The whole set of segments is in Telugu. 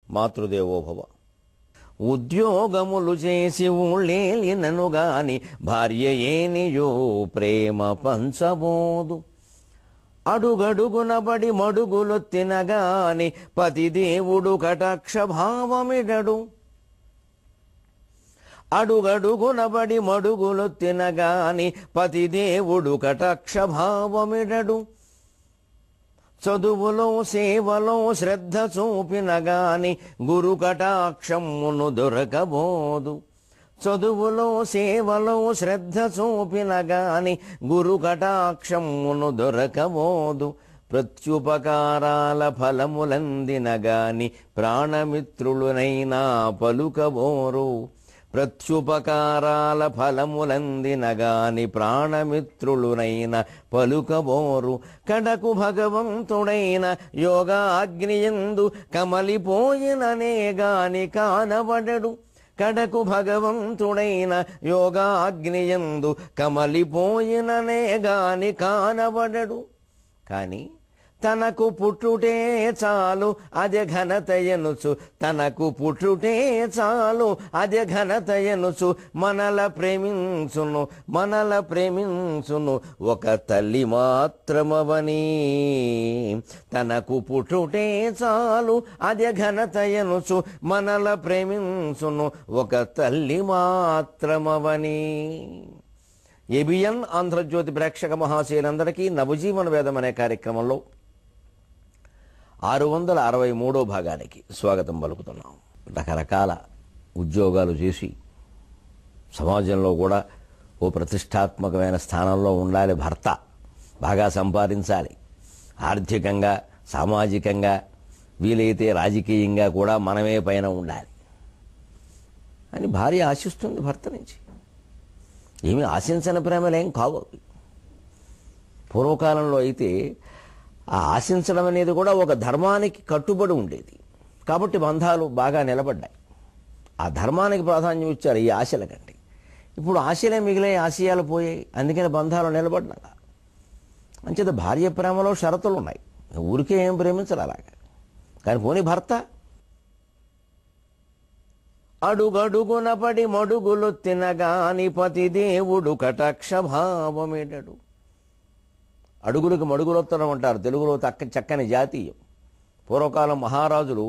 మాతృదేవోభవ. ఉద్యోగములు చేసి ఊళ్ళేలినను గాని భార్య ఏనియో ప్రేమ పంచబోదు. అడుగడుగునబడి మడుగులొత్తినగాని పతిదేవుడు కటాక్ష భావమిడడు. అడుగడుగునబడి మడుగులొత్తినగాని పతిదేవుడు కటాక్ష భావమిడడు. చదువులో సేవలో శ్రద్ధ చూపినగాని గురు కటాక్షమును దొరకబోదు. చదువులో సేవలో శ్రద్ధ చూపినగాని గురు కటాక్షమును దొరకబోదు. ప్రత్యుపకారాల ఫలములందినగాని ప్రాణమిత్రులునైనా పలుకబోరు. ప్రత్యుపకారాల ఫలములందినగాని ప్రాణమిత్రులునైన పలుకబోరు. కడకు భగవంతుడైన యోగాగ్నియందు కమలిపోయిననే గాని కానబడడు. కడకు భగవంతుడైన యోగాగ్నియందు కమలిపోయిననే గాని కానబడడు. కాని తనకు పుట్టుటే చాలు అదే ఘనతయనుచు, తనకు పుట్టుటే చాలు అదే ఘనతయనుచు మనల ప్రేమించును, మనల ప్రేమించును ఒక తల్లి మాత్రమవని. తనకు పుట్టుటే చాలు అదే ఘనతయనుచు మనల ప్రేమించును ఒక తల్లి మాత్రమవని. ఏబిఎన్ ఆంధ్రజ్యోతి ప్రేక్షక మహాశయులందరికీ నవజీవన వేదం అనే కార్యక్రమంలో 663వ భాగానికి స్వాగతం పలుకుతున్నాం. రకరకాల ఉద్యోగాలు చేసి సమాజంలో కూడా ఓ ప్రతిష్టాత్మకమైన స్థానంలో ఉండాలి. భర్త బాగా సంపాదించాలి. ఆర్థికంగా, సామాజికంగా, వీలైతే రాజకీయంగా కూడా మనమే పైన ఉండాలి అని భార్య ఆశిస్తుంది భర్త నుంచి. ఏమీ ఆశించని ప్రేమలేం కావు. పూర్వకాలంలో అయితే ఆ ఆశించడం అనేది కూడా ఒక ధర్మానికి కట్టుబడి ఉండేది. కాబట్టి బంధాలు బాగా నిలబడ్డాయి. ఆ ధర్మానికి ప్రాధాన్యం ఇచ్చారు ఈ ఆశల కంటే. ఇప్పుడు ఆశలే మిగిలే, ఆశయాలు పోయాయి. అందుకని బంధాలు నిలబడ్డాక అంచేత భార్య ప్రేమలో షరతులు ఉన్నాయి. ఊరికే ఏం ప్రేమించాలి అలాగా. కానీ పోనీ భర్త అడుగడుగున పడి మడుగులు తినగాని పతిదేవుడు కటాక్ష భావమిడడు. అడుగులకు మడుగులొత్తడం అంటారు తెలుగులో. చక్కని జాతీయం. పూర్వకాలం మహారాజులు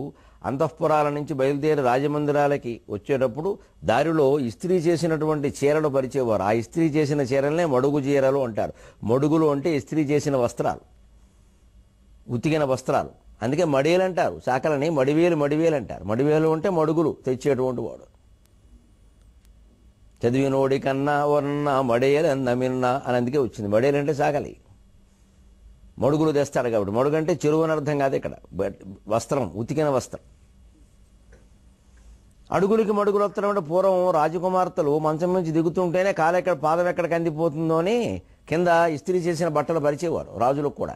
అంతఃపురాల నుంచి బయలుదేరి రాజమందిరాలకి వచ్చేటప్పుడు దారిలో ఇస్త్రీ చేసినటువంటి చీరలు పరిచేవారు. ఆ ఇస్త్రీ చేసిన చీరలనే మడుగు చీరలు అంటారు. మడుగులు అంటే ఇస్త్రీ చేసిన వస్త్రాలు, ఉతికిన వస్త్రాలు. అందుకే మడివేలు అంటారు. శాఖలని మడివేలు అంటారు. మడివేలు అంటే మడుగులు తెచ్చేటువంటి వాడు. చదివినోడి కన్నా వర్ణ మడేలన్న మిన్నా అని అందుకే వచ్చింది. మడేలు అంటే సాగలి, మడుగులు తెస్తాడు కాబట్టి. మడుగు అంటే చెరువు అని అర్థం కాదు ఇక్కడ. వస్త్రం, ఉతికిన వస్త్రం. అడుగులకి మడుగులు వస్త్రం అంటే పూర్వం రాజకుమార్తెలు మంచం నుంచి దిగుతుంటేనే కాలెక్కడ పాదం ఎక్కడికి అందిపోతుందో అని కింద ఇస్త్రీ చేసిన బట్టలు పరిచేవారు రాజులకు కూడా.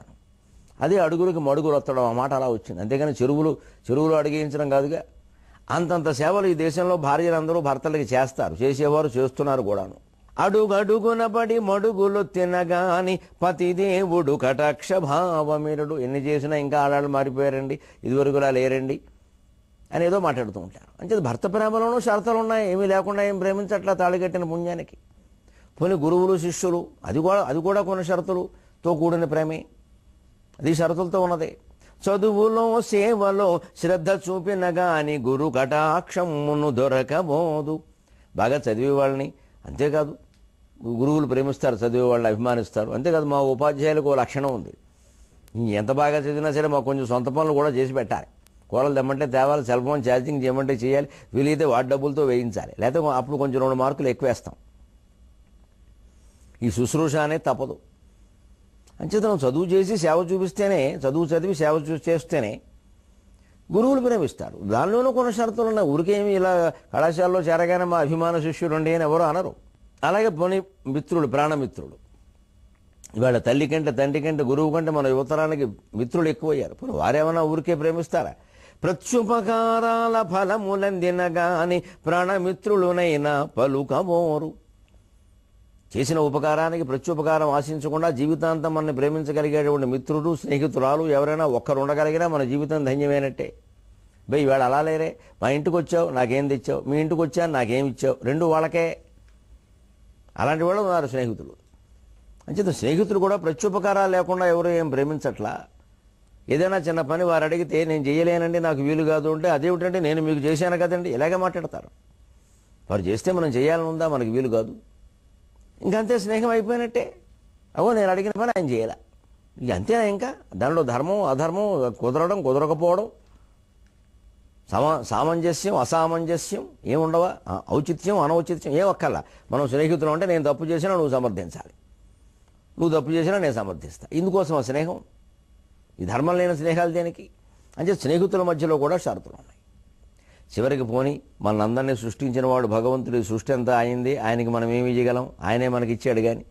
అదే అడుగులకి మడుగులు వత్తడం ఆ మాట అలా వచ్చింది. అంతేగాని చెరువులు అడిగించడం కాదుగా. అంతంత సేవలు ఈ దేశంలో భార్యలందరూ భర్తలకి చేస్తారు, చేసేవారు, చేస్తున్నారు కూడాను. అడుగడుగునబడి మడుగులు తినగాని పతిదేవుడు కటాక్ష భావమిరుడు. ఎన్ని చేసినా ఇంకా ఆడాళ్ళు మారిపోయారండి, ఇదివరకులా లేరండి అని ఏదో మాట్లాడుతూ ఉంటారు. అంటే భర్త ప్రేమలోనూ షరతులు ఉన్నాయి. ఏమీ లేకుండా ఏం ప్రేమించట్లా తాళికట్టిన పుణ్యానికి. పోనీ గురువులు శిష్యులు, అది కూడా కొన్ని షరతులతో కూడిన ప్రేమే. అది షరతులతో ఉన్నదే. చదువులో సేవలో శ్రద్ధ చూపిన గాని గురు కటాక్షమును దొరకబోదు. బాగా చదివే వాళ్ళని, అంతేకాదు గురువులు ప్రేమిస్తారు, చదివే వాళ్ళని అభిమానిస్తారు. అంతేకాదు మా ఉపాధ్యాయులకు ఓ లక్షణం ఉంది. ఎంత బాగా చదివినా సరే మాకు కొంచెం సొంత పనులు కూడా చేసి పెట్టాలి. కూరలు తెమ్మంటే తేవాలి, సెల్ ఫోన్ ఛార్జింగ్ చేయమంటే చేయాలి, వీలైతే వాటి డబ్బులతో వేయించాలి. లేకపోతే అప్పుడు కొంచెం 2 మార్కులు ఎక్కువ వేస్తాం. ఈ శుశ్రూష అనేది తప్పదు. అంచేతనం చదువు చేసి సేవ చూపిస్తేనే, చదువు చదివి సేవ చేస్తేనే గురువులు ప్రేమిస్తారు. దానిలోనూ కొన్ని షరతులు ఉన్నాయి. ఊరికేమి ఇలా కళాశాలలో చేరగానే మా అభిమాన శిష్యుడు ఉండి అని ఎవరో అనరు. అలాగే పోనీ మిత్రులు, ప్రాణమిత్రులు. ఇవాళ తల్లి కంటే, తండ్రి కంటే, గురువు కంటే మన యువతరానికి మిత్రులు ఎక్కువయ్యారు. పోనీ వారేమన్నా ఊరికే ప్రేమిస్తారా? ప్రత్యుపకారాల ఫలములందినగాని ప్రాణమిత్రులునైనా పలుకబోరు. చేసిన ఉపకారానికి ప్రత్యుపకారం ఆశించకుండా జీవితాంతం మనల్ని ప్రేమించగలిగేటువంటి మిత్రుడు, స్నేహితురాలు ఎవరైనా ఒక్కరు ఉండగలిగినా మన జీవితం ధన్యమైనట్టే. బయ్ ఇవాళ అలా లేరే, మా ఇంటికి వచ్చావు నాకేం తెచ్చావు, మీ ఇంటికి వచ్చాను నాకేం ఇచ్చావు, రెండు వాళ్ళకే. అలాంటి వాళ్ళు ఉన్నారు స్నేహితులు. అంచేత స్నేహితులు కూడా ప్రత్యుపకారాలు లేకుండా ఎవరు ఏం ప్రేమించట్లా. ఏదైనా చిన్న పని వారు అడిగితే నేను చేయలేనండి, నాకు వీలు కాదు అంటే అదేమిటంటే నేను మీకు చేశాను కదండి, ఇలాగే మాట్లాడతారు. వారు చేస్తే మనం చేయాలని ఉందా, మనకు వీలు కాదు, ఇంకంతే స్నేహం అయిపోయినట్టే. అవో నేను అడిగిన పని ఆయన చేయాల, ఇక అంతేనా? ఇంకా దానిలో ధర్మం అధర్మం, కుదరడం కుదరకపోవడం, సామంజస్యం అసామంజస్యం ఏముండవా, ఔచిత్యం అనౌచిత్యం ఏం ఒక్కల్లా. మనం స్నేహితులు అంటే నేను తప్పు చేసినా నువ్వు సమర్థించాలి, నువ్వు తప్పు చేసినా నేను సమర్థిస్తా. ఇందుకోసం ఆ స్నేహం. ఈ ధర్మం లేని స్నేహాలు దేనికి? అంటే స్నేహితుల మధ్యలో కూడా షరతులు ఉన్నాయి. చివరికి పోని మనందరినీ సృష్టించిన వాడు భగవంతుడి సృష్టి అంతా అయింది, ఆయనకి మనం ఏమి చేయగలం? ఆయనే మనకి ఇచ్చాడు. కానీ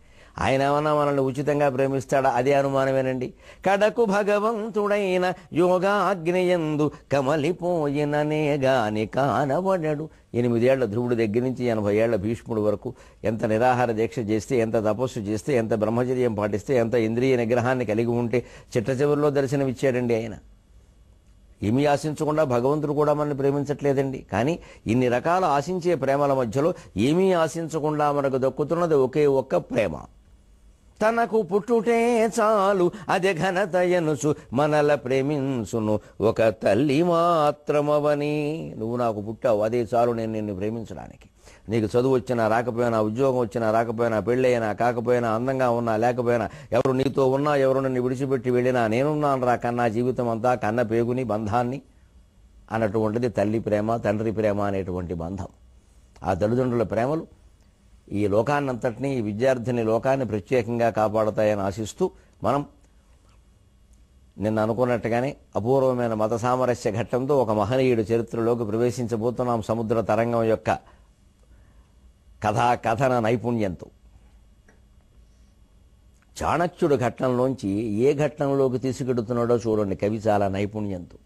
ఆయన ఏమన్నా మనల్ని ఉచితంగా ప్రేమిస్తాడా? అదే అనుమానమేనండి. కడకు భగవంతుడైన యోగాగ్నియందు కమలిపోయిననే గాని కానబడడు. 8 ఏళ్ల ధ్రువుడి దగ్గర నుంచి 80 ఏళ్ల భీష్ముడి వరకు ఎంత నిరాహార దీక్ష చేస్తే, ఎంత తపస్సు చేస్తే, ఎంత బ్రహ్మచర్యం పాటిస్తే, ఎంత ఇంద్రియ నిగ్రహాన్ని కలిగి ఉంటే చిట్ట చివరిలో దర్శనమిచ్చాడండి ఆయన. ఏమీ ఆశించకుండా భగవంతుడు కూడా మనల్ని ప్రేమించట్లేదండి. కానీ ఇన్ని రకాల ఆశించే ప్రేమల మధ్యలో ఏమీ ఆశించకుండా మనకు దక్కుతున్నది ఒకే ఒక్క ప్రేమ. తనకు పుట్టుటే చాలు అదే ఘనతయనుసు మనల ప్రేమించును ఒక తల్లి మాత్రమవని. నువ్వు నాకు పుట్టావు, అదే చాలు నేను నిన్ను ప్రేమించడానికి. నీకు చదువు వచ్చినా రాకపోయినా, ఉద్యోగం వచ్చినా రాకపోయినా, పెళ్ళైనా కాకపోయినా, అందంగా ఉన్నా లేకపోయినా, ఎవరు నీతో ఉన్నా ఎవరు నన్ను విడిచిపెట్టి వెళ్ళినా నేనున్నాను రా కన్నా జీవితం అంతా, కన్న పేగుని బంధాన్ని అన్నటువంటిది తల్లి ప్రేమ, తండ్రి ప్రేమ అనేటువంటి బంధం. ఆ తల్లిదండ్రుల ప్రేమలు ఈ లోకాన్నంతటినీ, ఈ విద్యార్థిని లోకాన్ని ప్రత్యేకంగా కాపాడుతాయని ఆశిస్తూ మనం నిన్న అనుకున్నట్టుగానే అపూర్వమైన మత సామరస్య ఘట్టంతో ఒక మహనీయుడు చరిత్రలోకి ప్రవేశించబోతున్నాం. సముద్ర తరంగం యొక్క కథన నైపుణ్యంతో. చాణక్యుడు ఘట్టంలోంచి ఏ ఘట్టంలోకి తీసుకెడుతున్నాడో చూడండి కవి చాలా నైపుణ్యంతో.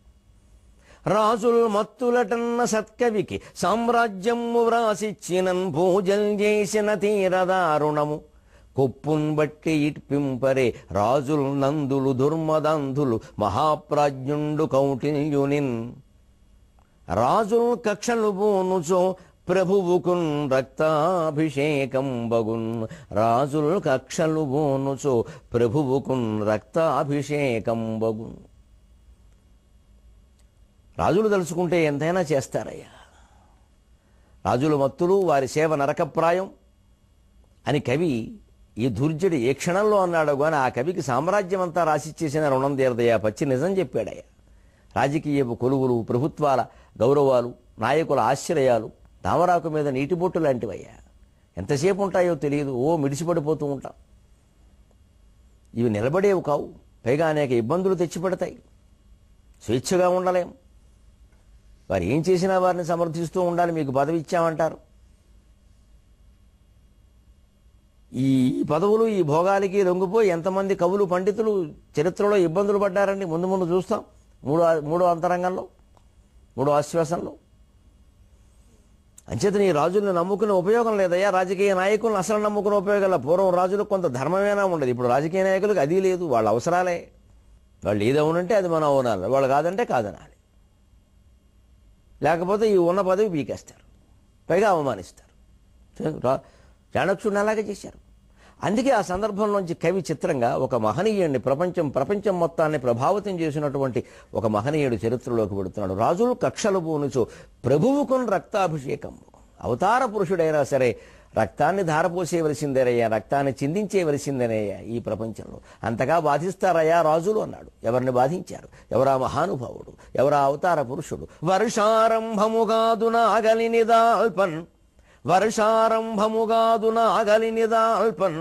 రాజుల్ మత్తులటన్న సత్కవికి సామ్రాజ్యము వ్రాసిచ్చినన్ పూజల్ చేసిన తీరదారుణము కొప్పున్ బట్టి ఇట్పింపరే రాజుల్ నందులు దుర్మదంధులు మహాప్రాజ్ఞుండు కౌటిల్యునిన్. రాజుల్ కక్షలు బోనుచో ప్రభువుకున్ రక్తాభిషేకం బగున్. రాజుల్ కక్షలు బోనుచో ప్రభువుకున్ రక్తాభిషేకం బగున్. రాజులు తలుచుకుంటే ఎంతైనా చేస్తారయ్యా. రాజుల మత్తులు వారి సేవ నరకప్రాయం అని కవి ఈ దుర్జడి ఏ క్షణంలో అన్నాడు. కానీ ఆ కవికి సామ్రాజ్యం అంతా రాసిచ్చేసిన రుణం తీరదయ్యా. పచ్చి నిజం చెప్పాడయ్యా. రాజకీయపు కొలువులు, ప్రభుత్వాల గౌరవాలు, నాయకుల ఆశ్రయాలు తామరాకు మీద నీటిబొట్టు లాంటివయ్యా. ఎంతసేపు ఉంటాయో తెలియదు, మిడిసిపడిపోతూ ఉంటాం. ఇవి నిలబడేవి కావు, పైగా అనేక ఇబ్బందులు తెచ్చిపెడతాయి. స్వేచ్ఛగా ఉండలేం. వారు ఏం చేసినా వారిని సమర్థిస్తూ ఉండాలి. మీకు పదవి ఇచ్చామంటారు. ఈ పదవులు, ఈ భోగాలకి లొంగిపోయి ఎంతమంది కవులు, పండితులు చరిత్రలో ఇబ్బందులు పడ్డారండి. ముందు ముందు చూస్తాం. మూడో అంతరంగంలో, మూడో ఆశ్వాసంలో. అంచేత నీ రాజులను నమ్ముకునే ఉపయోగం లేదయ్యా. రాజకీయ నాయకులను అసలు నమ్ముకునే ఉపయోగం లేదు. పూర్వం రాజులకు కొంత ధర్మమేనా ఉండదు. ఇప్పుడు రాజకీయ నాయకులకు అది లేదు. వాళ్ళ అవసరాలే. వాళ్ళు ఏది అవునంటే అది మనం అవునాలి, వాళ్ళు కాదంటే కాదనాలి. లేకపోతే ఈ ఉన్న పదవి పీకేస్తారు, పైగా అవమానిస్తారు. చాణక్యుడిని అలాగే చేశారు. అందుకే ఆ సందర్భంలోంచి కవి చిత్రంగా ఒక మహనీయుడిని, ప్రపంచం మొత్తాన్ని ప్రభావితం చేసినటువంటి ఒక మహనీయుడు చరిత్రలోకి పెడుతున్నాడు. రాజులు కక్షలు పూనుచు ప్రభువుకున్ రక్తాభిషేకం. అవతార పురుషుడైనా సరే రక్తాన్ని ధారపోసేవలసిందేనయ్యా, రక్తాన్ని చిందించేవలసిందేనయ్యా ఈ ప్రపంచంలో. అంతగా బాధిస్తారయ్యా రాజులు అన్నాడు. ఎవరిని బాధించారు? ఎవరా మహానుభావుడు? ఎవరా అవతార పురుషుడు? వర్షారంభముగాదు నాగలినిదాల్పన్, వర్షారంభముగాదు నాగలినిదాల్పన్,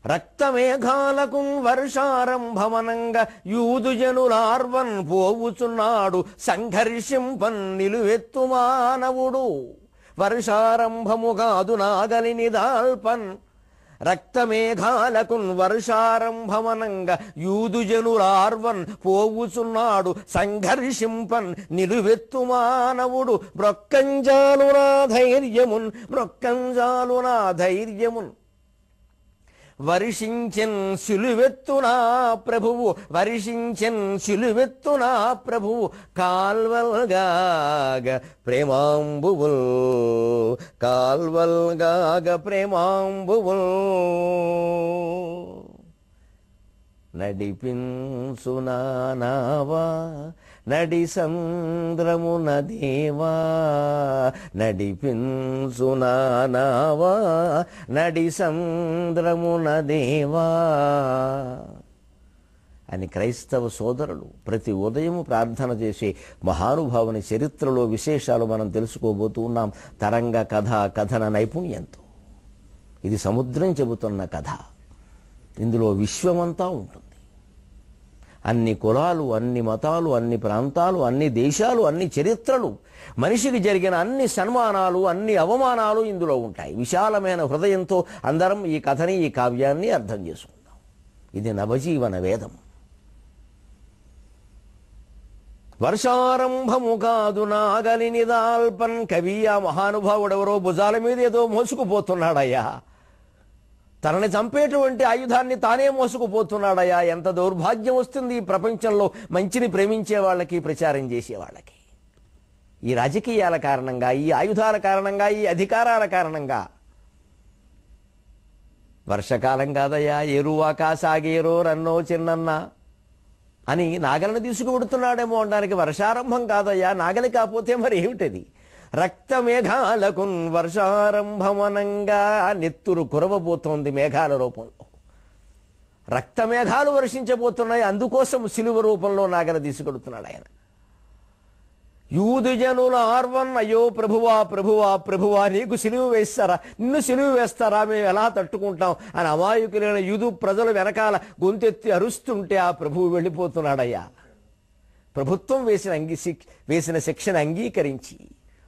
రక్తమేఘాలకు వర్షారంభమనంగా యూదుజనులార్వన్ పోవుచున్నాడు సంఘర్షింపన్ నిలువెత్తు మానవుడు. వర్షారంభముగాదు నాగలినిదాల్పన్, రక్తమేఘాలకు వర్షారంభమనంగా యూదుజనులార్వన్ పోవుచున్నాడు సంఘర్షింపన్ నిలువెత్తు మానవుడు. బ్రొక్కంజాలు నా ధైర్యమున్, బ్రొక్కంజాలు నా ధైర్యమున్, వర్షించెన్ సిలువెత్తునా ప్రభువు, వర్షించెన్ సిలువెత్తునా ప్రభువు, కాల్వల్గాగ ప్రేమాంబువుల్, కాల్వల్గాగ ప్రేమాంబువుల్. నడిపించునావా నడి సంద్రమున దేవా, నడిపించునావా నడి సంద్రమున దేవా అని క్రైస్తవ సోదరులు ప్రతి ఉదయం ప్రార్థన చేసే మహానుభావుని చరిత్రలో విశేషాలు మనం తెలుసుకోబోతూ ఉన్నాం. తరంగ కథ కథన నైపుణ్యంతో. ఇది సముద్రం చెబుతున్న కథ. ఇందులో విశ్వమంతా ఉంటుంది. అన్ని కులాలు, అన్ని మతాలు, అన్ని ప్రాంతాలు, అన్ని దేశాలు, అన్ని చరిత్రలు, మనిషికి జరిగిన అన్ని సన్మానాలు, అన్ని అవమానాలు ఇందులో ఉంటాయి. విశాలమైన హృదయంతో అందరం ఈ కథని, ఈ కావ్యాన్ని అర్థం చేసుకుందాం. ఇది నవజీవన వేదం. వర్షారంభము కాదు నాగలి నిదాల్పన్. కవి ఆ మహానుభావుడెవరో భుజాల మీద ఏదో మోసుకుపోతున్నాడయ్యా. తనని చంపేటువంటి ఆయుధాన్ని తానే మోసుకుపోతున్నాడయ్యా. ఎంత దౌర్భాగ్యం వస్తుంది ఈ ప్రపంచంలో మంచిని ప్రేమించే వాళ్ళకి, ప్రచారం చేసే వాళ్ళకి. ఈ రాజకీయాల కారణంగా, ఈ ఆయుధాల కారణంగా, ఈ అధికారాల కారణంగా. వర్షకాలం కాదయ్యా, ఎరువాకా సాగేరో రన్నో చిన్నన్న అని నాగలిని తీసుకుపెడుతున్నాడేమో అనడానికి వర్షారంభం కాదయ్యా. నాగలి కాకపోతే మరి ఏమిటది? రక్తమేఘాలకు వర్షారంభమనంగా నెత్తురు కురవబోతోంది మేఘాల రూపంలో. రక్తమేఘాలు వర్షించబోతున్నాయి. అందుకోసం సిలువ రూపంలో నాగలి తీసుకెడుతున్నాడు ఆయన. యూదు జనుల ఆర్వన్, అయ్యో ప్రభువా ప్రభువా ప్రభువా, నీకు సిలువ వేస్తారా, నిన్ను సిలువ వేస్తారా, మేము ఎలా తట్టుకుంటాం అని అమాయకులైన యూదు ప్రజలు వెనకాల గొంతెత్తి అరుస్తుంటే ఆ ప్రభువు వెళ్ళిపోతున్నాడయ్యా. ప్రభుత్వం వేసిన శిక్షను అంగీకరించి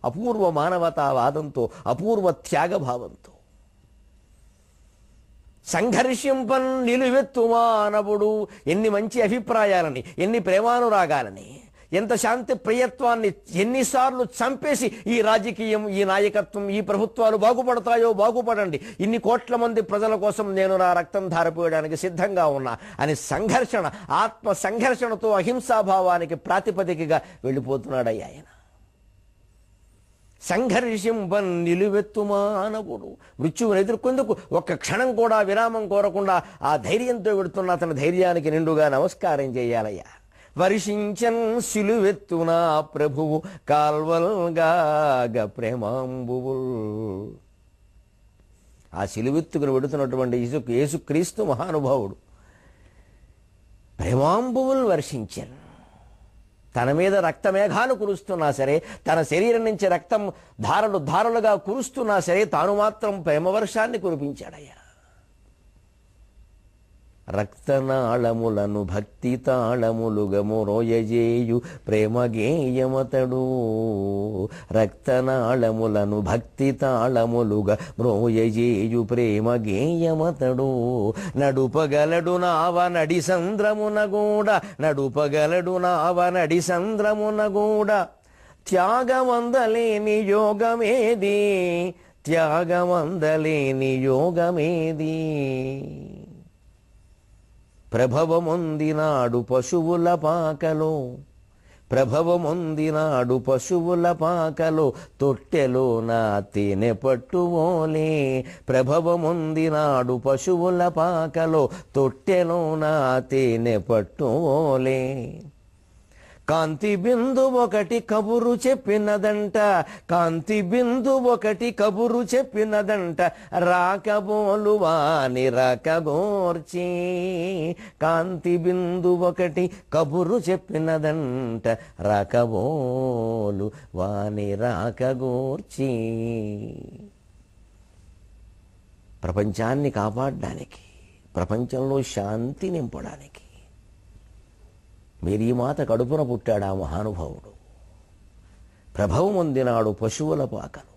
అపూర్వ మానవతావాదంతో, అపూర్వ త్యాగభావంతో సంఘర్షింపన్ నిలువెత్తు మానవుడు. ఎన్ని మంచి అభిప్రాయాలని, ఎన్ని ప్రేమానురాగాలని, ఎంత శాంతి ప్రియత్వాన్ని ఎన్నిసార్లు చంపేసి ఈ రాజకీయం, ఈ నాయకత్వం, ఈ ప్రభుత్వాలు బాగుపడతాయో బాగుపడండి, ఇన్ని కోట్ల మంది ప్రజల కోసం నేను నా రక్తం ధారపోయడానికి సిద్ధంగా ఉన్నా అని సంఘర్షణ, ఆత్మ సంఘర్షణతో అహింసాభావానికి ప్రాతిపదికగా వెళ్ళిపోతున్నాడయ్యా ఆయన. సంఘర్షింపన్ నిలువెత్తు మానవుడు. మృత్యువును ఎదుర్కొందుకు ఒక్క క్షణం కూడా విరామం కోరకుండా ఆ ధైర్యంతో వెడుతున్న అతని ధైర్యానికి నిండుగా నమస్కారం చేయాలయ్యా. వర్షించన్ సిలువెత్తునా ప్రభువు, కాల్వల్గాగ ప్రేమాంబువుల్. ఆ సిలువెత్తుకుని వెడుతున్నటువంటి యేసుక్రీస్తు మహానుభావుడు ప్రేమాంబువుల్ వర్షించన్. తన మీద రక్తమేఘాలు కురుస్తున్నా సరే, తన శరీరం నుంచి రక్తం ధారలు ధారలుగా కురుస్తున్నా సరే, తాను మాత్రం ప్రేమవర్షాన్ని కురిపించాడయ్యా. రక్తనాళములను భక్తి తాళములుగా మ్రోయజేయు ప్రేమగేయమతడు. రక్తనాళములను భక్తి తాళములుగా మ్రోయజేయు ప్రేమగేయమతడు. నడుపగలడు నావ నడి సంద్రమున గూడ, నడుపగలడు నావ నడి సంద్రమున గూడ. త్యాగమందలేని యోగమేది, త్యాగమందలేని యోగమేది. ప్రభవమొందినాడు పశువుల పాకలో, ప్రభవమొందినాడు పశువుల పాకలో, తొట్టెలో నా తేనె పట్టువోలే. ప్రభవమొందినాడు పశువుల పాకలో, తొట్టెలో నా తేనె పట్టువోలే. కాంతి బిందు ఒకటి కబురు చెప్పినదంట, కాంతి బిందు ఒకటి కబురు చెప్పినదంట, రాకబోలు వాని రాకగోర్చి. కాంతి బిందు ఒకటి కబురు చెప్పినదంట, రాకబోలు వాని రాకగోర్చి. ప్రపంచాన్ని కాపాడడానికి, ప్రపంచంలో శాంతి నింపడానికి మేరీమాత కడుపున పుట్టాడు ఆ మహానుభావుడు. ప్రభవం పొందినాడు పశువుల పాకలు.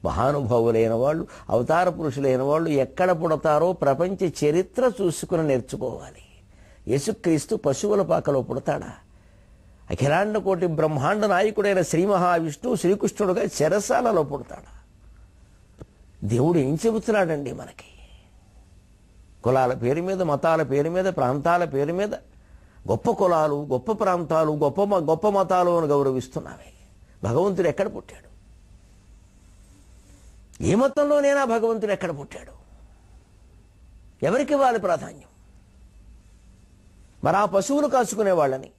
మహానుభావులైన వాళ్ళు, అవతార పురుషులైన వాళ్ళు ఎక్కడ పుడతారో ప్రపంచ చరిత్ర చూసుకుని నేర్చుకోవాలి. యేసుక్రీస్తు పశువుల పాకలో పుడతాడా? అఖిలాండ కోటి బ్రహ్మాండ నాయకుడైన శ్రీ మహావిష్ణువు శ్రీకృష్ణుడుగా చెరసాలలో పుడతాడా? దేవుడు ఏం చెబుతున్నాడండి మనకి? కులాల పేరు మీద, మతాల పేరు మీద, ప్రాంతాల పేరు మీద గొప్ప కులాలు, గొప్ప ప్రాంతాలు, గొప్ప మతాలు అని గౌరవిస్తున్నామే. భగవంతుడు ఎక్కడ పుట్టాడు? ఏ మతంలోనైనా భగవంతుడు ఎక్కడ పుట్టాడు? ఎవరికి ఇవ్వాలి ప్రాధాన్యం? మరి ఆ పశువులు కాచుకునే వాళ్ళని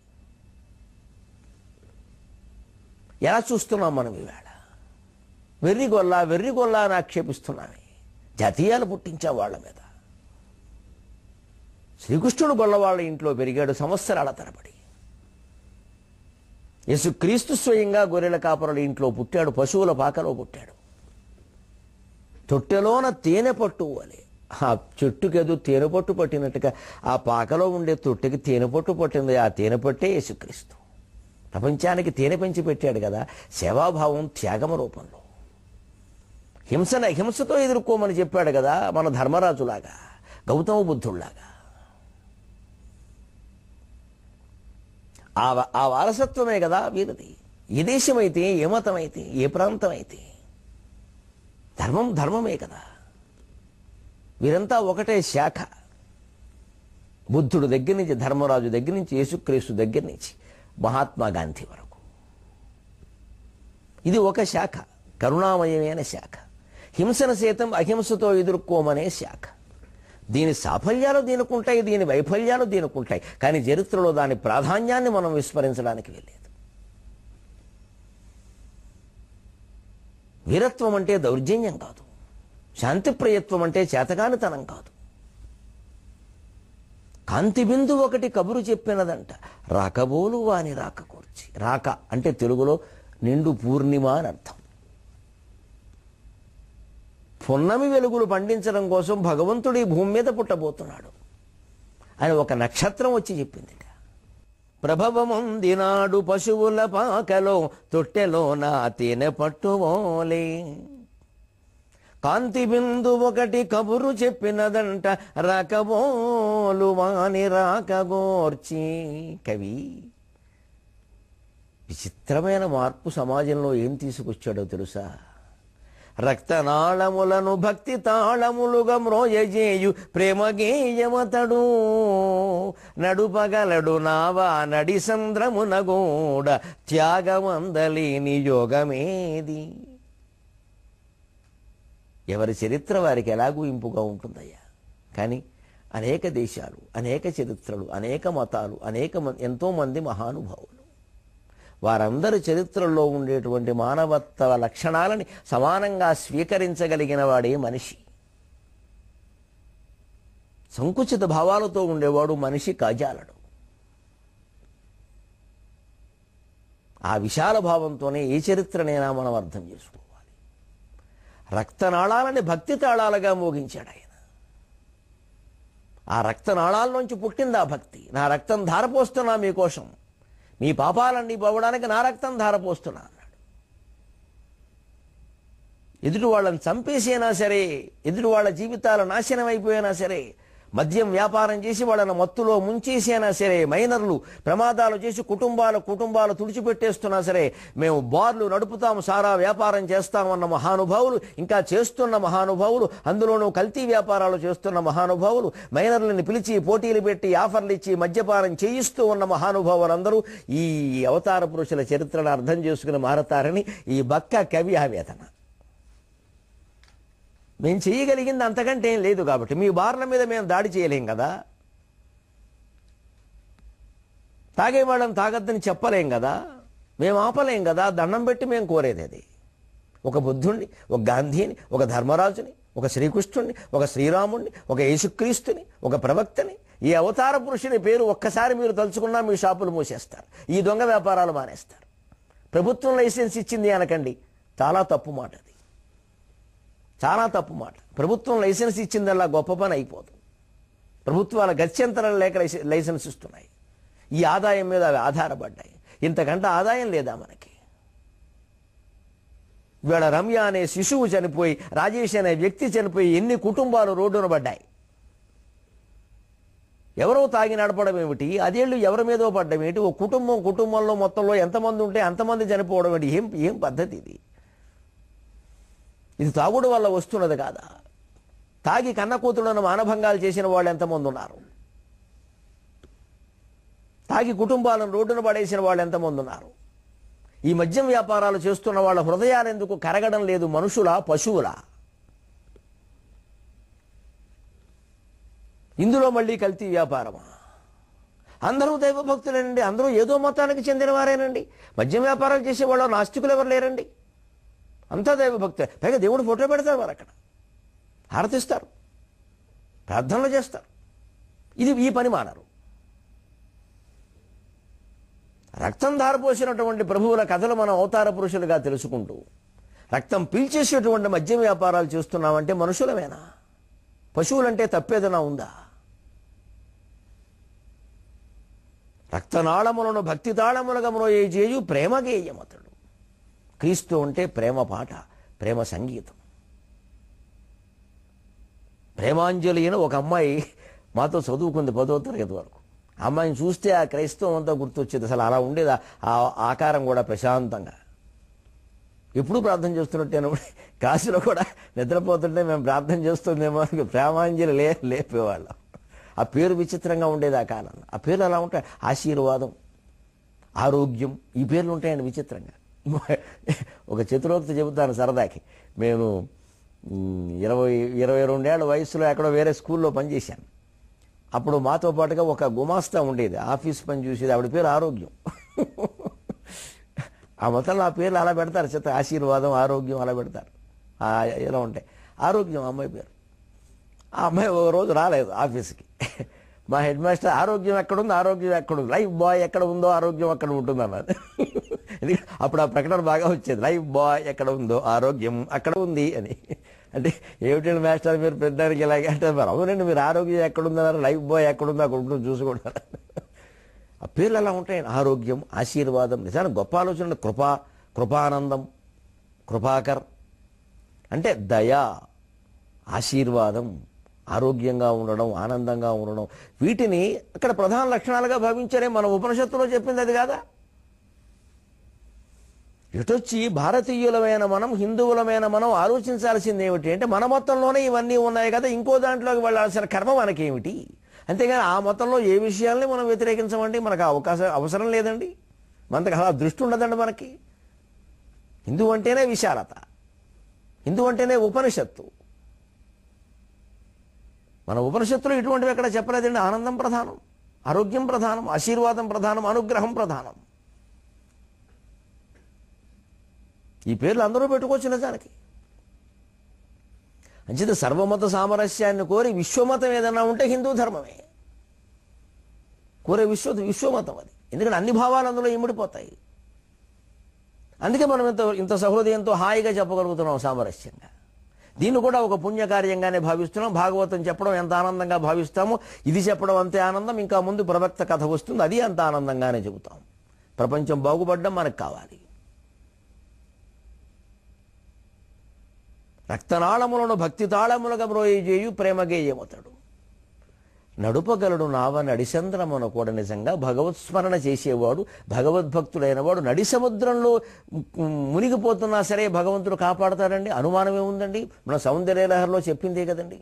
ఎలా చూస్తున్నాం మనం ఈవేళ? వెర్రిగొల్లా అని ఆక్షేపిస్తున్నామే. జాతీయాలు పుట్టించా వాళ్ళ మీద. శ్రీకృష్ణుడు గొల్లవాళ్ళ ఇంట్లో పెరిగాడు సంవత్సరాల తరబడి. యేసుక్రీస్తు స్వయంగా గొర్రెల కాపరుల ఇంట్లో పుట్టాడు, పశువుల పాకలో పుట్టాడు. తొట్టెలోన తేనె పట్టు వలె, ఆ చెట్టుకేదో తేనె పట్టు పట్టినట్టుగా ఆ పాకలో ఉండే తొట్టెకి తేనె పట్టు పట్టింది. ఆ తేనె పట్టే యేసుక్రీస్తు. ప్రపంచానికి తేనె పెంచి పెట్టాడు కదా, సేవాభావం త్యాగమ రూపంలో. హింసతో ఎదుర్కోమని చెప్పాడు కదా, మన ధర్మరాజులాగా, గౌతమ బుద్ధుళ్లాగా. ఆ వారసత్వమే కదా వీరిది. ఏ దేశమైతే, ఏ మతమైతే, ఏ ప్రాంతం అయితే ధర్మమే కదా. వీరంతా ఒకటే శాఖ. బుద్ధుడు దగ్గర నుంచి, ధర్మరాజు దగ్గర నుంచి, యేసుక్రీస్తు దగ్గర నుంచి మహాత్మా గాంధీ వరకు ఇది ఒక శాఖ, కరుణామయమైన శాఖ. హింసను సైతం అహింసతో ఎదుర్కోమనే శాఖ. దీని సాఫల్యాలు దీనికుంటాయి, దీని వైఫల్యాలు దీనికుంటాయి. కానీ చరిత్రలో దాని ప్రాధాన్యాన్ని మనం విస్మరించడానికి వెళ్ళలేదు. వీరత్వం అంటే దౌర్జన్యం కాదు, శాంతిప్రియత్వం అంటే చేతగానితనం కాదు. కాంతి బిందు ఒకటి కబురు చెప్పినదంట, రాకబోలు వాని రాక కూర్చి. రాక అంటే తెలుగులో నిండు పూర్ణిమ అని అర్థం. పున్నమి వెలుగులు పండించడం కోసం భగవంతుడు ఈ భూమి మీద పుట్టబోతున్నాడు అని ఒక నక్షత్రం వచ్చి చెప్పింది. ప్రభవముందినాడు పశువుల పాకలో, తొట్టెలో నా తేనె పట్టువోలే. కాంతి బిందు ఒకటి కబురు చెప్పినదంట, రాకబోలు వాని రాకగోర్చి. కవి విచిత్రమైన మార్పు సమాజంలో ఏం తీసుకొచ్చాడో తెలుసా? రక్తనాళములను భక్తి తాళములుగా మ్రోయజేయు ప్రేమగేయమతడు, నడుపగలడు నావా నడి సంద్రమునగూడ, త్యాగమందలేని యోగమేది. ఎవరి చరిత్ర వారికి ఎలాగూ ఇంపుగా ఉంటుందయ్యా. కానీ అనేక దేశాలు, అనేక చరిత్రలు, అనేక మతాలు, ఎంతోమంది మహానుభావులు, వారందరి చరిత్రల్లో ఉండేటువంటి మానవత్వ లక్షణాలని సమానంగా స్వీకరించగలిగిన వాడే మనిషి. సంకుచిత భావాలతో ఉండేవాడు మనిషి కాజాలడు. ఆ విశాల భావంతోనే ఏ చరిత్రనైనా మనం అర్థం చేసుకోవాలి. రక్తనాళాలని భక్తి తాళాలుగా మోగించాడు ఆయన. ఆ రక్తనాళాల్లోంచి పుట్టింది ఆ భక్తి. నా రక్తం ధారపోస్తున్నా మీకోసం, మీ పాపాలన్నీ పోవడానికి నా రక్తం ధారపోస్తున్నా అన్నాడు. ఎదుటి వాళ్ళని చంపేసైనా సరే, ఎదుటి వాళ్ళ జీవితాలు నాశనం అయిపోయినా సరే, మద్యం వ్యాపారం చేసి వాళ్ళని మత్తులో ముంచేసైనా సరే, మైనర్లు ప్రమాదాలు చేసి కుటుంబాలు తుడిచిపెట్టేస్తున్నా సరే, మేము బార్లు నడుపుతాము, సారా వ్యాపారం చేస్తామన్న మహానుభావులు, ఇంకా చేస్తున్న మహానుభావులు, అందులోనూ కల్తీ వ్యాపారాలు చేస్తున్న మహానుభావులు, మైనర్లను పిలిచి పోటీలు పెట్టి ఆఫర్లు ఇచ్చి మద్యపానం చేయిస్తూ ఉన్న మహానుభావులందరూ ఈ అవతార పురుషుల చరిత్రను అర్థం చేసుకుని మారతారని ఈ బక్క కవి ఆవేదన. మేము చేయగలిగింది అంతకంటే ఏం లేదు కాబట్టి మీ బార్ల మీద మేము దాడి చేయలేం కదా, తాగేవాళ్ళని తాగద్దని చెప్పలేం కదా, మేము ఆపలేం కదా. దండం పెట్టి మేము కోరేది అది. ఒక బుద్ధుణ్ణి, ఒక గాంధీని, ఒక ధర్మరాజుని, ఒక శ్రీకృష్ణుణ్ణి, ఒక శ్రీరాముణ్ణి, ఒక యేసుక్రీస్తుని, ఒక ప్రవక్తని, ఈ అవతార పురుషుని పేరు ఒక్కసారి మీరు తలుచుకున్నా మీ షాపులు మూసేస్తారు, ఈ దొంగ వ్యాపారాలు మానేస్తారు. ప్రభుత్వం లైసెన్స్ ఇచ్చింది అనకండి, చాలా తప్పు మాట అది, చాలా తప్పు మాట. ప్రభుత్వం లైసెన్స్ ఇచ్చిందల్లా గొప్ప పని అయిపోదు. ప్రభుత్వాల గత్యంతరాలు లేక లైసెన్స్ ఇస్తున్నాయి. ఈ ఆదాయం మీద అవి ఆధారపడ్డాయి. ఇంతకంటే ఆదాయం లేదా మనకి? ఇవాళ రమ్య అనే శిశువు చనిపోయి, రాజేష్ అనే వ్యక్తి చనిపోయి ఎన్ని కుటుంబాలు రోడ్డున పడ్డాయి. ఎవరో తాగి నడపడం ఏమిటి, అదేళ్ళు ఎవరి మీదో పడ్డం ఏమిటి, ఓ కుటుంబంలో మొత్తంలో ఎంతమంది ఉంటే అంతమంది చనిపోవడం ఏంటి? ఏం పద్ధతి ఇది? ఇది తాగుడు వల్ల వస్తున్నది కాదా? తాగి కన్న కూతుళ్లను మానభంగాలు చేసిన వాళ్ళు ఎంతమంది ఉన్నారు? తాగి కుటుంబాలను రోడ్డున పడేసిన వాళ్ళు ఎంతమంది ఉన్నారు? ఈ మద్యం వ్యాపారాలు చేస్తున్న వాళ్ళ హృదయాలు ఎందుకు కరగడం లేదు? మనుషులా, పశువులా? ఇందులో మళ్ళీ కల్తీ వ్యాపారమా? అందరూ దైవభక్తులేనండి, అందరూ ఏదో మతానికి చెందినవారేనండి. మద్యం వ్యాపారాలు చేసేవాళ్ళు నాస్తికులు ఎవరు లేరండి, అంతా దైవభక్తులే. పైగా దేవుడు ఫోటో పెడతారు, వారు అక్కడ హారతిస్తారు, ప్రార్థనలు చేస్తారు. ఈ పని మానరు. రక్తం ధారపోసినటువంటి ప్రభువుల కథలు మనం అవతార పురుషులుగా తెలుసుకుంటూ రక్తం పీల్చేసేటువంటి మద్యం వ్యాపారాలు చేస్తున్నామంటే మనుషులమేనా? పశువులంటే తప్పేదనా ఉందా? రక్తనాళములను భక్తి తాళములుగా మ్రోయేజేయు ప్రేమగేయమతడు. క్రీస్తు అంటే ప్రేమ పాట, ప్రేమ సంగీతం. ప్రేమాంజలి అని ఒక అమ్మాయి మాతో చదువుకుంది 10వ తరగతి వరకు. అమ్మాయిని చూస్తే ఆ క్రైస్తవం అంతా గుర్తొచ్చేది. అసలు అలా ఉండేది ఆ ఆకారం కూడా ప్రశాంతంగా. ఎప్పుడు ప్రార్థన చేస్తున్నట్టేను. కాశీలో కూడా నిద్రపోతుంటే మేము ప్రార్థన చేస్తుందేమో ప్రేమాంజలి లేపేవాళ్ళం. ఆ పేరు విచిత్రంగా ఉండేది ఆ కాలంలో. ఆ పేర్లు అలా ఉంటాయి. ఆశీర్వాదం, ఆరోగ్యం, ఈ పేర్లు ఉంటాయండి విచిత్రంగా. ఒక చతురోక్తి చెబుతాను సరదాకి. మేము 22 ఏళ్ల వయసులో ఎక్కడో వేరే స్కూల్లో పనిచేశాను. అప్పుడు మాతో పాటుగా ఒక గుమాస్తా ఉండేది, ఆఫీస్ పని చూసేది. ఆవిడ పేరు ఆరోగ్యం. ఆ మొత్తంలో ఆ పేర్లు అలా పెడతారు, చిత్ర ఆశీర్వాదం, ఆరోగ్యం అలా పెడతారు. ఎలా ఉంటాయి. ఆరోగ్యం అమ్మాయి పేరు. ఆ అమ్మాయి ఒక రోజు రాలేదు ఆఫీస్కి. మా హెడ్ మాస్టర్ ఆరోగ్యం ఎక్కడుంది, ఆరోగ్యం ఎక్కడుంది, లైఫ్ బాయ్ ఎక్కడ ఉందో ఆరోగ్యం అక్కడ ఉంటుంది అన్నది. అప్పుడు ఆ ప్రకటన బాగా వచ్చేది, లైఫ్ బాయ్ ఎక్కడ ఉందో ఆరోగ్యం అక్కడ ఉంది అని. అంటే ఏమిటి మాస్టర్ మీరు పెద్దానికి ఇలాగే అంటే, మరి అవునండి మీరు ఆరోగ్యం ఎక్కడుందన్నారు, లైఫ్ బాయ్ ఎక్కడుందో అక్కడ ఉంటుంది చూసుకుంటారు. ఆ పేర్లు అలా ఉంటాయండి. ఆరోగ్యం, ఆశీర్వాదం. నిజానికి గొప్ప ఆలోచన. కృపానందం, కృపాకర్ అంటే దయ, ఆశీర్వాదం, ఆరోగ్యంగా ఉండడం, ఆనందంగా ఉండడం. వీటిని అక్కడ ప్రధాన లక్షణాలుగా భావించారే. మన ఉపనిషత్తులో చెప్పింది అది కాదా? ఇటొచ్చి భారతీయులమైన మనం, హిందువులమైన మనం ఆలోచించాల్సింది ఏమిటి అంటే, మన మొత్తంలోనే ఇవన్నీ ఉన్నాయి కదా, ఇంకో దాంట్లోకి వెళ్ళాల్సిన కర్మ మనకేమిటి? అంతేగాని ఆ మొత్తంలో ఏ విషయాల్ని మనం వ్యతిరేకించమండి. మనకు అవసరం లేదండి. మనకు అలా దృష్టి ఉండదండి మనకి. హిందూ అంటేనే విశాలత, హిందూ అంటేనే ఉపనిషత్తు. మన ఉపనిషత్తులో ఇటువంటివి ఎక్కడ చెప్పలేదండి. ఆనందం ప్రధానం, ఆరోగ్యం ప్రధానం, ఆశీర్వాదం ప్రధానం, అనుగ్రహం ప్రధానం. ఈ పేర్లు అందరూ పెట్టుకోవచ్చు నిజానికి. అంచేత సర్వమత సామరస్యాన్ని కోరి విశ్వమతం ఏదన్నా ఉంటే హిందూ ధర్మమే. కోరే విశ్వమతం అది. ఎందుకంటే అన్ని భావాలు అందులో ఇమిడిపోతాయి. అందుకే మనం ఇంత సహృదయంతో హాయిగా చెప్పగలుగుతున్నాం సామరస్యంగా. దీన్ని కూడా ఒక పుణ్యకార్యంగానే భావిస్తున్నాం. భాగవతం చెప్పడం ఎంత ఆనందంగా భావిస్తామో ఇది చెప్పడం అంతే ఆనందం. ఇంకా ముందు ప్రవక్త కథ వస్తుంది, అది అంత ఆనందంగానే చెబుతాం. ప్రపంచం బాగుపడడం మనకు కావాలి. రక్తనాళములను భక్తి తాళములుగా మ్రోయేజేయు ప్రేమగేయమతడు. నడుపగలడు నావ నడిసంద్రమున కూడా. నిజంగా భగవత్స్మరణ చేసేవాడు, భగవద్భక్తుడైన వాడు నడి సముద్రంలో మునిగిపోతున్నా సరే భగవంతుడు కాపాడతాడండి. అనుమానమే ఉందండి. మన సౌందర్యలహరిలో చెప్పిందే కదండి.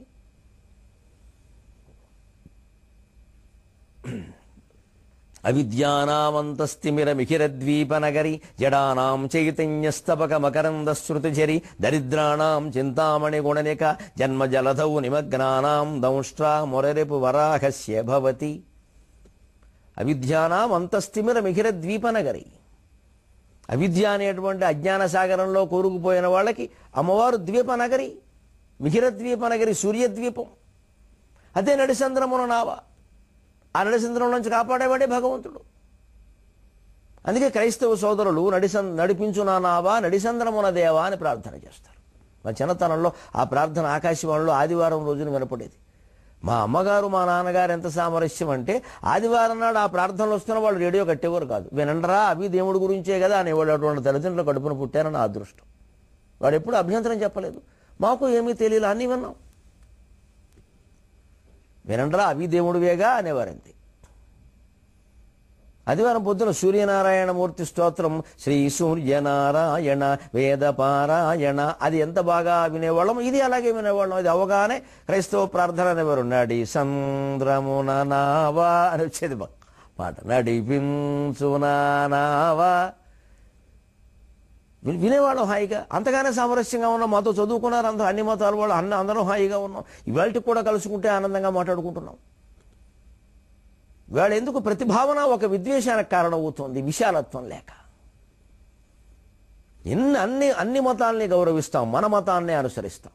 అవిద్యానామంతస్తిమిరమిహిరద్వీపనగరి జడానాం చైతన్యస్తపక మకరందశ్రుతిఝరి దరిద్రాణాం చింతామణి గుణనిక జన్మజలధౌ నిమగ్నానాం దంష్ట్రా మొరరిపు వరాహస్య భవతి. అవిద్యానాం అంతస్తిమిరమిహిరద్వీపనగరి. అవిద్య అనేటువంటి అజ్ఞాన సాగరంలో కూరుకుపోయిన వాళ్ళకి అమ్మవారు ద్వీపనగరి, మిహిరద్వీపనగరి, సూర్యద్వీపం. అదే నడిసంద్రమున నావ. ఆ నడిసంద్రం నుంచి కాపాడేవాడే భగవంతుడు. అందుకే క్రైస్తవ సోదరులు నడిపించు నా నావా నడిసంద్రమున దేవా అని ప్రార్థన చేస్తారు. మా చిన్నతనంలో ఆ ప్రార్థన ఆకాశవాణిలో ఆదివారం రోజున వినపడేది. మా అమ్మగారు మా నాన్నగారు ఎంత సామరస్యం అంటే, ఆదివారం నాడు ఆ ప్రార్థనలు వస్తున్న వాళ్ళు రేడియో కట్టేవారు కాదు. వినండరా అవి దేవుడి గురించే కదా అనేవాళ్ళు. అటువంటి తల్లిదండ్రులు కడుపున పుట్టారని నా అదృష్టం. వాడు ఎప్పుడు అభ్యంతరం చెప్పలేదు. మాకు ఏమీ తెలియదు, అన్నీ విన్నాం. వినండరా అవి దేవుడివేగా అనేవారంతే. ఆదివారం పొద్దున సూర్యనారాయణమూర్తి స్తోత్రం, శ్రీ సూర్యనారాయణ వేదపారాయణ, అది ఎంత బాగా వినేవాళ్ళం, ఇది అలాగే వినేవాళ్ళం. ఇది అవగానే క్రైస్తవ ప్రార్థన అనేవారు. నడి సంద్రమున నావా అని వచ్చేది పాట, నడిపించునావా వినేవాళ్ళం హాయిగా. అంతగానే సామరస్యంగా ఉన్నాం, మాతో చదువుకున్నారు అందరూ, అన్ని మతాల వాళ్ళు అందరం హాయిగా ఉన్నాం. ఇవాళకి కూడా కలుసుకుంటే ఆనందంగా మాట్లాడుకుంటున్నాం. ఇవాళ ఎందుకు ప్రతిభావన ఒక విద్వేషానికి కారణమవుతుంది, విశాలత్వం లేక. అన్ని మతాల్ని గౌరవిస్తాం, మన మతాన్నే అనుసరిస్తాం.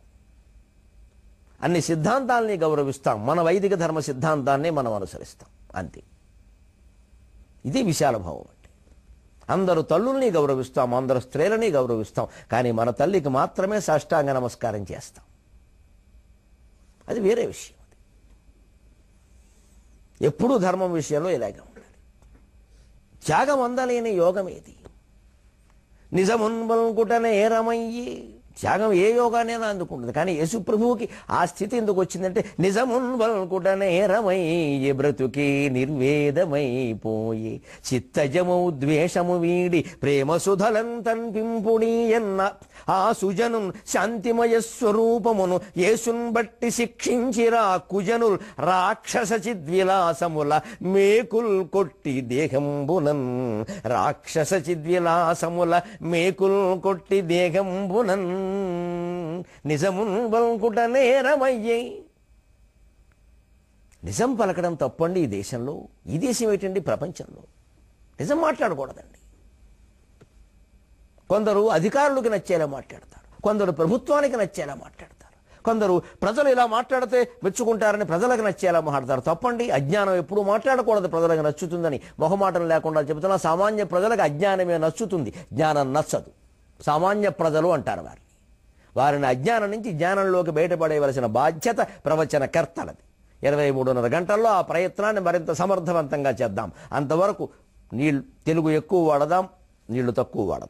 అన్ని సిద్ధాంతాల్ని గౌరవిస్తాం, మన వైదిక ధర్మ సిద్ధాంతాన్ని మనం అనుసరిస్తాం. అంతే. ఇది విశాల భావం అంటే. అందరూ తల్లుల్ని గౌరవిస్తాం, అందరూ స్త్రీలని గౌరవిస్తాం, కానీ మన తల్లికి మాత్రమే సాష్టాంగ నమస్కారం చేస్తాం. అది వేరే విషయం. ఎప్పుడూ ధర్మం విషయంలో ఇలాగే ఉండాలి. త్యాగం అందలేని యోగం ఏది? నిజమున్బల్కుటనే రమయ్యి. త్యాగం ఏ యోగానైనా అందుకుంటుంది, కానీ యేసు ప్రభువుకి ఆ స్థితి ఎందుకు వచ్చిందంటే, నిజమున్బల్కుటనే రమయ్యి బ్రతుకి నిర్వేదమైపోయి, చిత్తజము ద్వేషము వీడి ప్రేమ సుధలంతన్పింపుడీయన్న ఆ సుజను శాంతిమయ స్వరూపమును యేసున్ బట్టి శిక్షించిరా కుజనుల్ రాక్షస చిద్విలాసముల మేకుల్ కొట్టి దేహంబునన్. రాక్షస చిద్విలాసముల మేకుల్ కొట్టి దేహంబునన్. నిజమున్ బల్కుట నేరమయ్యే. నిజం పలకడం తప్పండి ఈ దేశంలో. ఈ దేశం ఏంటండి ప్రపంచంలో? నిజం మాట్లాడకూడదండి. కొందరు అధికారులకు నచ్చేలా మాట్లాడతారు, కొందరు ప్రభుత్వానికి నచ్చేలా మాట్లాడతారు, కొందరు ప్రజలు ఇలా మాట్లాడితే మెచ్చుకుంటారని ప్రజలకు నచ్చేలా మాట్లాడతారు. తప్పండి. అజ్ఞానం ఎప్పుడూ మాట్లాడకూడదు ప్రజలకు నచ్చుతుందని మొహమాటం లేకుండా చెబుతున్నా. సామాన్య ప్రజలకు అజ్ఞానమే నచ్చుతుంది, జ్ఞానం నచ్చదు. సామాన్య ప్రజలు అంటారు వారిని. వారిని అజ్ఞానం నుంచి జ్ఞానంలోకి బయటపడేవలసిన బాధ్యత ప్రవచనకర్తలది. 23:30 గంటల్లో ఆ ప్రయత్నాన్ని మరింత సమర్థవంతంగా చేద్దాం. అంతవరకు తెలుగు ఎక్కువ వాడదాం, నీళ్లు తక్కువ వాడదాం.